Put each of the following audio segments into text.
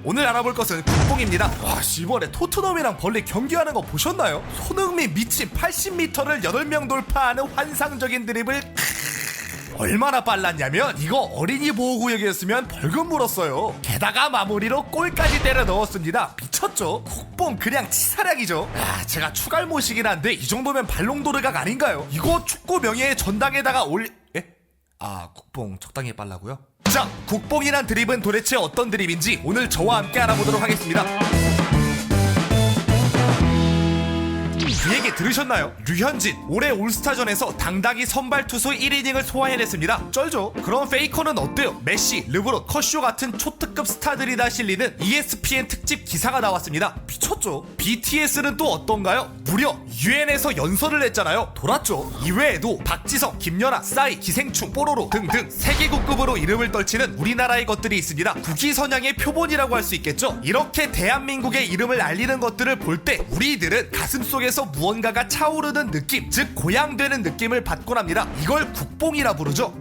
오늘 알아볼 것은 국뽕입니다. 와, 이번에 토트넘이랑 벌리 경기하는 거 보셨나요? 손흥민 미친 80m를 8명 돌파하는 환상적인 드립을 얼마나 빨랐냐면 이거 어린이 보호구역이었으면 벌금 물었어요. 게다가 마무리로 골까지 때려 넣었습니다. 미쳤죠? 국뽕 그냥 치사량이죠. 제가 추갈못이긴 한데 이 정도면 발롱도르각 아닌가요? 이거 축구 명예의 전당에다가 국뽕 적당히 빨라고요? 자, 국뽕이란 드립은 도대체 어떤 드립인지 오늘 저와 함께 알아보도록 하겠습니다. 그 얘기 들으셨나요? 류현진 올해 올스타전에서 당당히 선발 투수 1이닝을 소화해냈습니다. 쩔죠? 그럼 페이커는 어때요? 메시, 르브론, 커쇼 같은 초특급 스타들이 다 실리는 ESPN 특집 기사가 나왔습니다. 미쳤죠? BTS는 또 어떤가요? 무려 UN에서 연설을 했잖아요. 돌았죠? 이외에도 박지성, 김연아, 싸이, 기생충, 뽀로로 등등 세계국급으로 이름을 떨치는 우리나라의 것들이 있습니다. 국위선양의 표본이라고 할 수 있겠죠? 이렇게 대한민국의 이름을 알리는 것들을 볼 때 우리들은 가슴속에서 무언가가 차오르는 느낌, 즉 고양되는 느낌을 받곤 합니다. 이걸 국뽕이라 부르죠.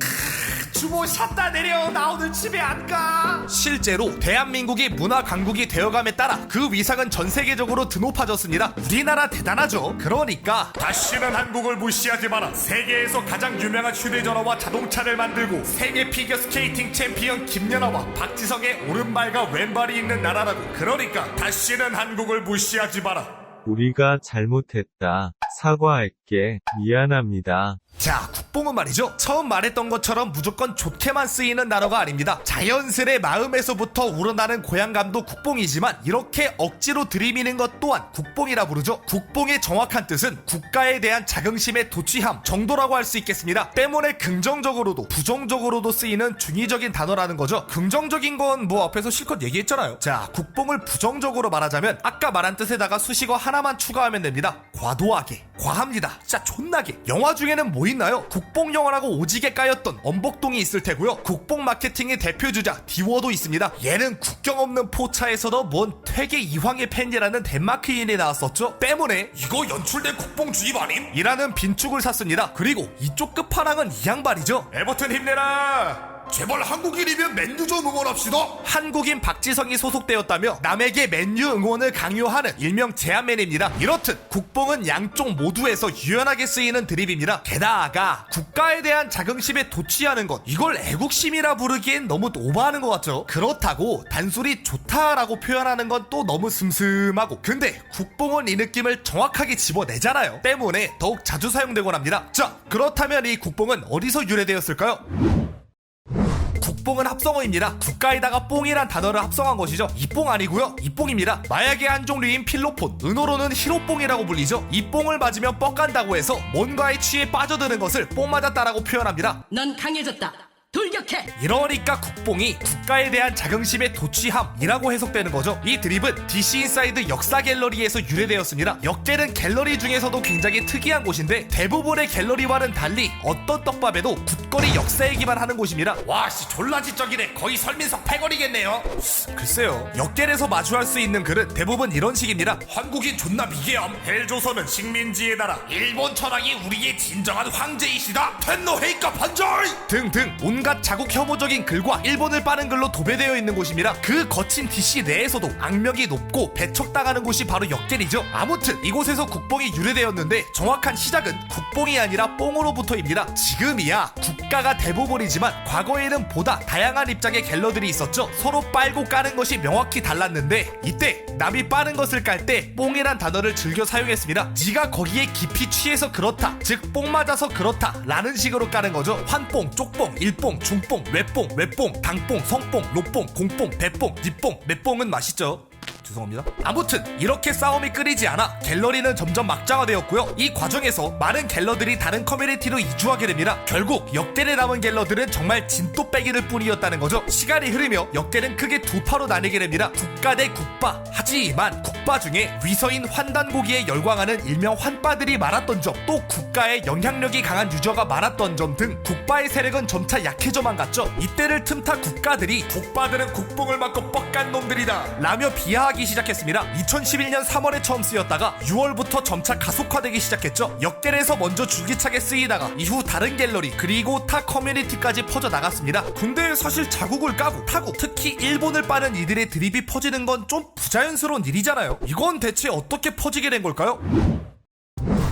주모 샷다 내려, 나 오늘 집에 안 가. 실제로 대한민국이 문화 강국이 되어감에 따라 그 위상은 전 세계적으로 드높아졌습니다. 우리나라 대단하죠. 그러니까 다시는 한국을 무시하지 마라. 세계에서 가장 유명한 휴대전화와 자동차를 만들고 세계 피겨스케이팅 챔피언 김연아와 박지성의 오른발과 왼발이 있는 나라라고. 그러니까 다시는 한국을 무시하지 마라. 우리가 잘못했다. 사과할게. 미안합니다. 자, 국뽕은 말이죠. 처음 말했던 것처럼 무조건 좋게만 쓰이는 단어가 아닙니다. 자연스레 마음에서부터 우러나는 고향감도 국뽕이지만 이렇게 억지로 들이미는 것 또한 국뽕이라 부르죠. 국뽕의 정확한 뜻은 국가에 대한 자긍심의 도취함 정도라고 할 수 있겠습니다. 때문에 긍정적으로도 부정적으로도 쓰이는 중의적인 단어라는 거죠. 긍정적인 건 뭐 앞에서 실컷 얘기했잖아요. 자, 국뽕을 부정적으로 말하자면 아까 말한 뜻에다가 수식어 하나만 추가하면 됩니다. 과도하게, 과합니다. 진짜 존나게. 영화 중에는 뭐 있나요? 국뽕 영화라고 오지게 까였던 엄복동이 있을 테고요. 국뽕 마케팅의 대표주자 디워도 있습니다. 얘는 국경 없는 포차에서도 뭔 퇴계 이황의 팬이라는 덴마크인이 나왔었죠. 때문에 이거 연출된 국뽕 주입 아님? 이라는 빈축을 샀습니다. 그리고 이쪽 끝판왕은 이 양반이죠. 에버튼 힘내라. 제발 한국인이면 맨유 좀 응원합시다. 한국인 박지성이 소속되었다며 남에게 맨유 응원을 강요하는 일명 제한맨입니다. 이렇듯 국뽕은 양쪽 모두에서 유연하게 쓰이는 드립입니다. 게다가 국가에 대한 자긍심에 도취하는 것, 이걸 애국심이라 부르기엔 너무 오버하는 것 같죠? 그렇다고 단순히 좋다라고 표현하는 건 또 너무 슴슴하고, 근데 국뽕은 이 느낌을 정확하게 집어내잖아요. 때문에 더욱 자주 사용되곤 합니다. 자, 그렇다면 이 국뽕은 어디서 유래되었을까요? 국뽕은 합성어입니다. 국가에다가 뽕이란 단어를 합성한 것이죠. 이뽕 아니고요, 이뽕입니다. 마약의 한 종류인 필로폰, 은어로는 히로뽕이라고 불리죠. 이 뽕을 맞으면 뻑간다고 해서 뭔가에 취해 빠져드는 것을 뽕 맞았다라고 표현합니다. 넌 강해졌다. 돌격해! 이러니까 국뽕이 국가에 대한 자긍심의 도취함이라고 해석되는 거죠. 이 드립은 DC 인사이드 역사 갤러리에서 유래되었습니다. 역계는 갤러리 중에서도 굉장히 특이한 곳인데 대부분의 갤러리와는 달리 어떤 떡밥에도 굳건히 역사 얘기만 하는 곳입니다. 와씨, 졸라 지적이네. 거의 설민석 패거리겠네요. 글쎄요, 역계에서 마주할 수 있는 글은 대부분 이런 식입니다. 한국인 존나 미개함. 헬조선은 식민지의 나라. 일본 천황이 우리의 진정한 황제이시다. 텐노 헤이카 반자이 등등 온갖 자국 혐오적인 글과 일본을 빠는 글로 도배되어 있는 곳입니다. 그 거친 DC 내에서도 악명이 높고 배척당하는 곳이 바로 역계이죠. 아무튼 이곳에서 국뽕이 유래되었는데 정확한 시작은 국뽕이 아니라 뽕으로부터입니다. 지금이야 국가가 대부분이지만 과거에는 보다 다양한 입장의 갤러들이 있었죠. 서로 빨고 까는 것이 명확히 달랐는데 이때 남이 빠는 것을 깔 때 뽕이란 단어를 즐겨 사용했습니다. 네가 거기에 깊이 취해서 그렇다, 즉 뽕 맞아서 그렇다 라는 식으로 까는 거죠. 환뽕, 쪽뽕, 일뽕, 중뽕, 외뽕, 외뽕, 당뽕, 성뽕, 로뽕, 공뽕, 배뽕, 니뽕, 맷뽕은 맛있죠. 죄송합니다. 아무튼 이렇게 싸움이 끊이지 않아 갤러리는 점점 막장화되었고요. 이 과정에서 많은 갤러들이 다른 커뮤니티로 이주하게 됩니다. 결국 역대에 남은 갤러들은 정말 진또빼기를 뿐이었다는 거죠. 시간이 흐르며 역대는 크게 두 파로 나뉘게 됩니다. 국가 대 국바. 하지만 국바 국바 중에 위서인 환단고기에 열광하는 일명 환빠들이 많았던 점, 또 국가에 영향력이 강한 유저가 많았던 점 등 국바의 세력은 점차 약해져만 갔죠. 이때를 틈타 국가들이 국바들은 국뽕을 맞고 뻑간 놈들이다 라며 비하하기 시작했습니다. 2011년 3월에 처음 쓰였다가 6월부터 점차 가속화되기 시작했죠. 역겔에서 먼저 줄기차게 쓰이다가 이후 다른 갤러리 그리고 타 커뮤니티까지 퍼져나갔습니다. 근데 사실 자국을 까고 타고 특히 일본을 빠는 이들의 드립이 퍼지는 건 좀 부자연스러운 일이잖아요. 이건 대체 어떻게 퍼지게 된 걸까요?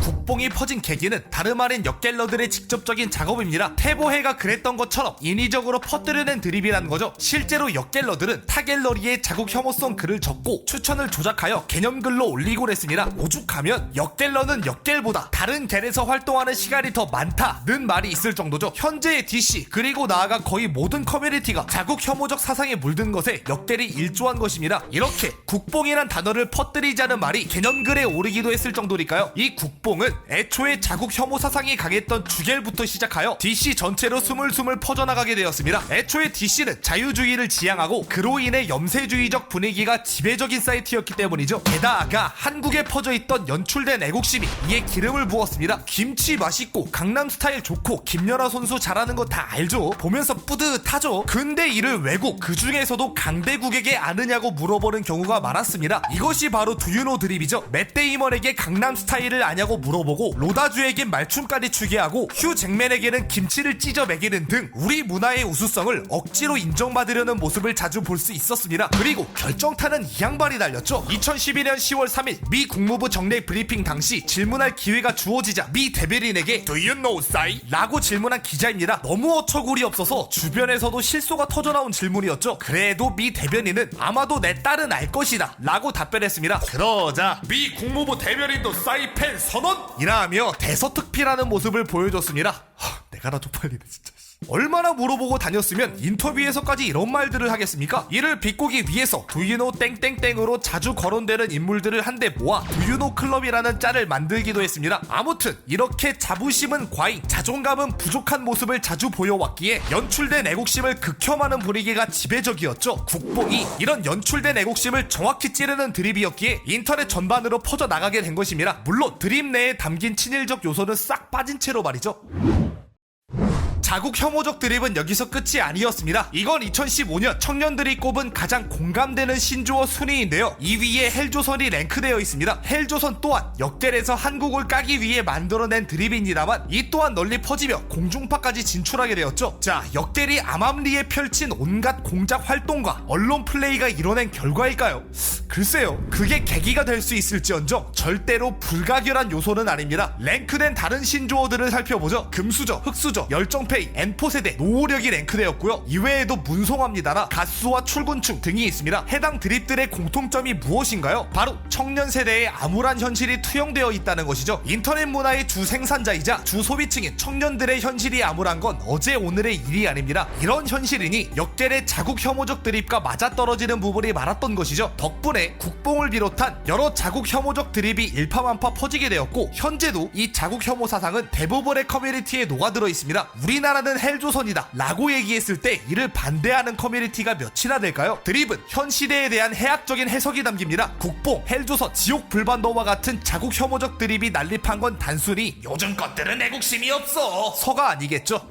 국뽕이 퍼진 계기는 다름 아닌 역갤러들의 직접적인 작업입니다. 태보해가 그랬던 것처럼 인위적으로 퍼뜨려낸 드립이라는 거죠. 실제로 역갤러들은 타 갤러리에 자국 혐오성 글을 적고 추천을 조작하여 개념글로 올리고 그랬습니다. 오죽하면 역갤러는 역갤보다 다른 갤에서 활동하는 시간이 더 많다는 말이 있을 정도죠. 현재의 DC 그리고 나아가 거의 모든 커뮤니티가 자국 혐오적 사상에 물든 것에 역갤이 일조한 것입니다. 이렇게 국뽕이란 단어를 퍼뜨리자는 말이 개념글에 오르기도 했을 정도니까요. 이 국뽕은 애초에 자국 혐오 사상이 강했던 주겔부터 시작하여 DC 전체로 스물스물 퍼져나가게 되었습니다. 애초에 DC는 자유주의를 지향하고 그로 인해 염세주의적 분위기가 지배적인 사이트였기 때문이죠. 게다가 한국에 퍼져있던 연출된 애국심이 이에 기름을 부었습니다. 김치 맛있고 강남스타일 좋고 김연아 선수 잘하는 거 다 알죠. 보면서 뿌듯하죠. 근데 이를 왜곡 그 중에서도 강대국에게 아느냐고 물어보는 경우가 많았습니다. 이것이 바로 두유노 드립이죠. 맷 데이먼에게 강남스타일을 아냐고 물어보고 로다주에겐 말춤까지 추게 하고 휴 잭맨에게는 김치를 찢어 먹이는 등 우리 문화의 우수성을 억지로 인정받으려는 모습을 자주 볼 수 있었습니다. 그리고 결정타는 이 양반이 달렸죠. 2012년 10월 3일 미 국무부 정례 브리핑 당시 질문할 기회가 주어지자 미 대변인에게 Do you know 싸이? 라고 질문한 기자입니다. 너무 어처구니 없어서 주변에서도 실소가 터져나온 질문이었죠. 그래도 미 대변인은 아마도 내 딸은 알 것이다 라고 답변했습니다. 그러자 미 국무부 대변인도 싸이 팬 선언? 이라며 대서특필하는 모습을 보여줬습니다. 내가 나 쪽팔리네 진짜. 얼마나 물어보고 다녔으면 인터뷰에서까지 이런 말들을 하겠습니까? 이를 비꼬기 위해서 두유노 땡땡땡으로 자주 거론되는 인물들을 한데 모아 두유노 클럽이라는 짤을 만들기도 했습니다. 아무튼 이렇게 자부심은 과잉, 자존감은 부족한 모습을 자주 보여왔기에 연출된 애국심을 극혐하는 분위기가 지배적이었죠. 국뽕이 이런 연출된 애국심을 정확히 찌르는 드립이었기에 인터넷 전반으로 퍼져나가게 된 것입니다. 물론 드립 내에 담긴 친일적 요소는 싹 빠진 채로 말이죠. 자국 혐오적 드립은 여기서 끝이 아니었습니다. 이건 2015년 청년들이 꼽은 가장 공감되는 신조어 순위인데요. 2위에 헬조선이 랭크되어 있습니다. 헬조선 또한 역겔에서 한국을 까기 위해 만들어낸 드립입니다만 이 또한 널리 퍼지며 공중파까지 진출하게 되었죠. 자, 역겔이 암암리에 펼친 온갖 공작 활동과 언론 플레이가 이뤄낸 결과일까요? 글쎄요, 그게 계기가 될 수 있을지언정 절대로 불가결한 요소는 아닙니다. 랭크된 다른 신조어들을 살펴보죠. 금수저, 흑수저, 열정페이, N4세대, 노후력이 랭크되었고요. 이외에도 문송합니다나 가수와 출근충 등이 있습니다. 해당 드립들의 공통점이 무엇인가요? 바로 청년 세대의 암울한 현실이 투영되어 있다는 것이죠. 인터넷 문화의 주 생산자이자 주 소비층인 청년들의 현실이 암울한 건 어제 오늘의 일이 아닙니다. 이런 현실이니 역겔의 자국 혐오적 드립과 맞아떨어지는 부분이 많았던 것이죠. 덕분에 국뽕을 비롯한 여러 자국 혐오적 드립이 일파만파 퍼지게 되었고 현재도 이 자국 혐오 사상은 대부분의 커뮤니티에 녹아들어 있습니다. 우리나라는 헬조선이다 라고 얘기했을 때 이를 반대하는 커뮤니티가 몇이나 될까요? 드립은 현 시대에 대한 해학적인 해석이 담깁니다. 국뽕, 헬조선, 지옥 불반도와 같은 자국 혐오적 드립이 난립한 건 단순히 요즘 것들은 애국심이 없어 서가 아니겠죠.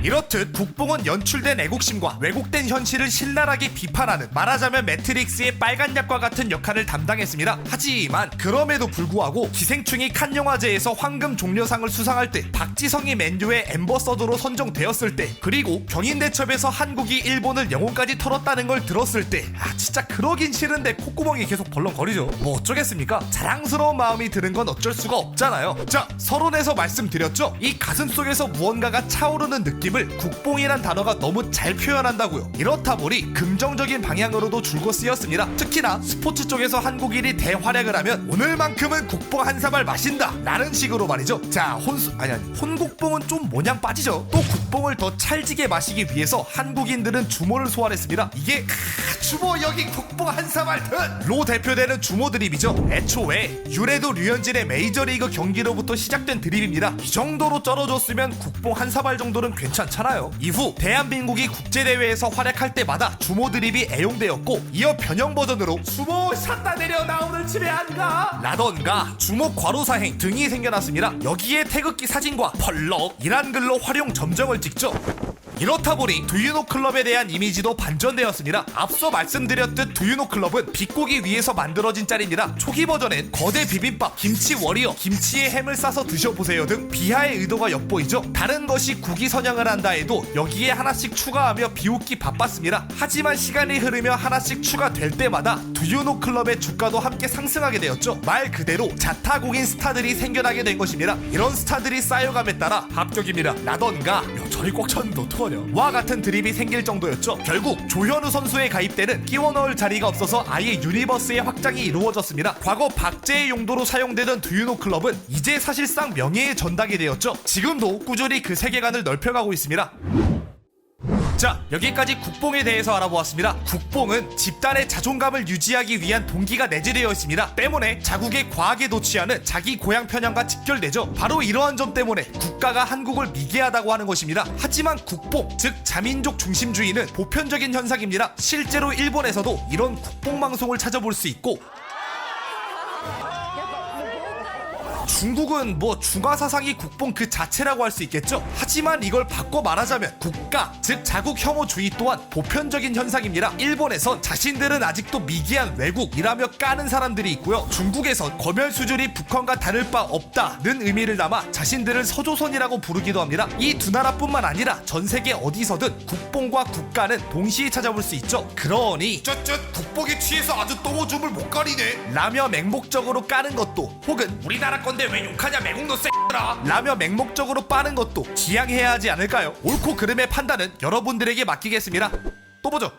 이렇듯 국뽕은 연출된 애국심과 왜곡된 현실을 신랄하게 비판하는 말하자면 매트릭스의 빨간 약과 같은 역할을 담당했습니다. 하지만 그럼에도 불구하고 기생충이 칸 영화제에서 황금 종려상을 수상할 때, 박지성이 맨유의 앰버서더로 선정되었을 때, 그리고 경인대첩에서 한국이 일본을 영혼까지 털었다는 걸 들었을 때 진짜 그러긴 싫은데 콧구멍이 계속 벌렁거리죠. 뭐 어쩌겠습니까? 자랑스러운 마음이 드는 건 어쩔 수가 없잖아요. 자, 서론에서 말씀드렸죠? 이 가슴속에서 무언가가 차오르는 느낌을 국뽕이란 단어가 너무 잘 표현한다고요. 이렇다 보니 긍정적인 방향으로도 줄곧 쓰였습니다. 특히나 스포츠 쪽에서 한국인이 대활약을 하면 오늘만큼은 국뽕 한 사발 마신다 라는 식으로 말이죠. 자, 혼국뽕은 좀 모냥 빠지죠. 또 국뽕을 더 찰지게 마시기 위해서 한국인들은 주모를 소환했습니다. 이게 주모 여기 국뽕 한사발 로 대표되는 주모 드립이죠. 애초에 유래도 류현진의 메이저리그 경기로부터 시작된 드립입니다. 이 정도로 쩔어줬으면 국뽕 한사발 정도는 괜찮잖아요. 이후 대한민국이 국제대회에서 활약할 때마다 주모 드립이 애용되었고, 이어 변형 버전으로 주모 샷다 내려 나 오늘 집에 안 가 라던가 주모 과로사행 등이 생겨났습니다. 여기에 태극기 사진과 펄럭이란 글로 활용 점정을 찍죠. 이렇다 보니 두유노 클럽에 대한 이미지도 반전되었습니다. 앞서 말씀드렸듯 두유노 클럽은 비꼬기 위해서 만들어진 짤입니다. 초기 버전엔 거대 비빔밥, 김치 워리어, 김치에 햄을 싸서 드셔보세요 등 비하의 의도가 엿보이죠. 다른 것이 국위 선양을 한다 해도 여기에 하나씩 추가하며 비웃기 바빴습니다. 하지만 시간이 흐르며 하나씩 추가될 때마다 두유노 클럽의 주가도 함께 상승하게 되었죠. 말 그대로 자타공인 스타들이 생겨나게 된 것입니다. 이런 스타들이 쌓여감에 따라 합격입니다 라던가 저리 꽉 찼는데 어떡하냐 와 같은 드립이 생길 정도였죠. 결국 조현우 선수에 가입되는 끼워 넣을 자리가 없어서 아예 유니버스의 확장이 이루어졌습니다. 과거 박제의 용도로 사용되던 두유노 클럽은 이제 사실상 명예의 전당이 되었죠. 지금도 꾸준히 그 세계관을 넓혀가고 있습니다. 자, 여기까지 국뽕에 대해서 알아보았습니다. 국뽕은 집단의 자존감을 유지하기 위한 동기가 내재되어 있습니다. 때문에 자국에 과하게 도취하는 자기 고향 편향과 직결되죠. 바로 이러한 점 때문에 국가가 한국을 미개하다고 하는 것입니다. 하지만 국뽕, 즉 자민족 중심주의는 보편적인 현상입니다. 실제로 일본에서도 이런 국뽕 방송을 찾아볼 수 있고, 중국은 뭐 중화사상이 국뽕 그 자체라고 할 수 있겠죠. 하지만 이걸 바꿔 말하자면 국가, 즉 자국 혐오주의 또한 보편적인 현상입니다. 일본에선 자신들은 아직도 미개한 외국이라며 까는 사람들이 있고요. 중국에선 검열 수준이 북한과 다를 바 없다는 의미를 담아 자신들을 서조선이라고 부르기도 합니다. 이 두 나라뿐만 아니라 전 세계 어디서든 국뽕과 국가는 동시에 찾아볼 수 있죠. 그러니 쯧쯧 국뽕에 취해서 아주 똥오줌을 못 가리네 라며 맹목적으로 까는 것도, 혹은 우리나라 건데 왜 욕하냐 매국노 쎄들아 라며 맹목적으로 빠는 것도 지양해야 하지 않을까요? 옳고 그름의 판단은 여러분들에게 맡기겠습니다. 또 보죠.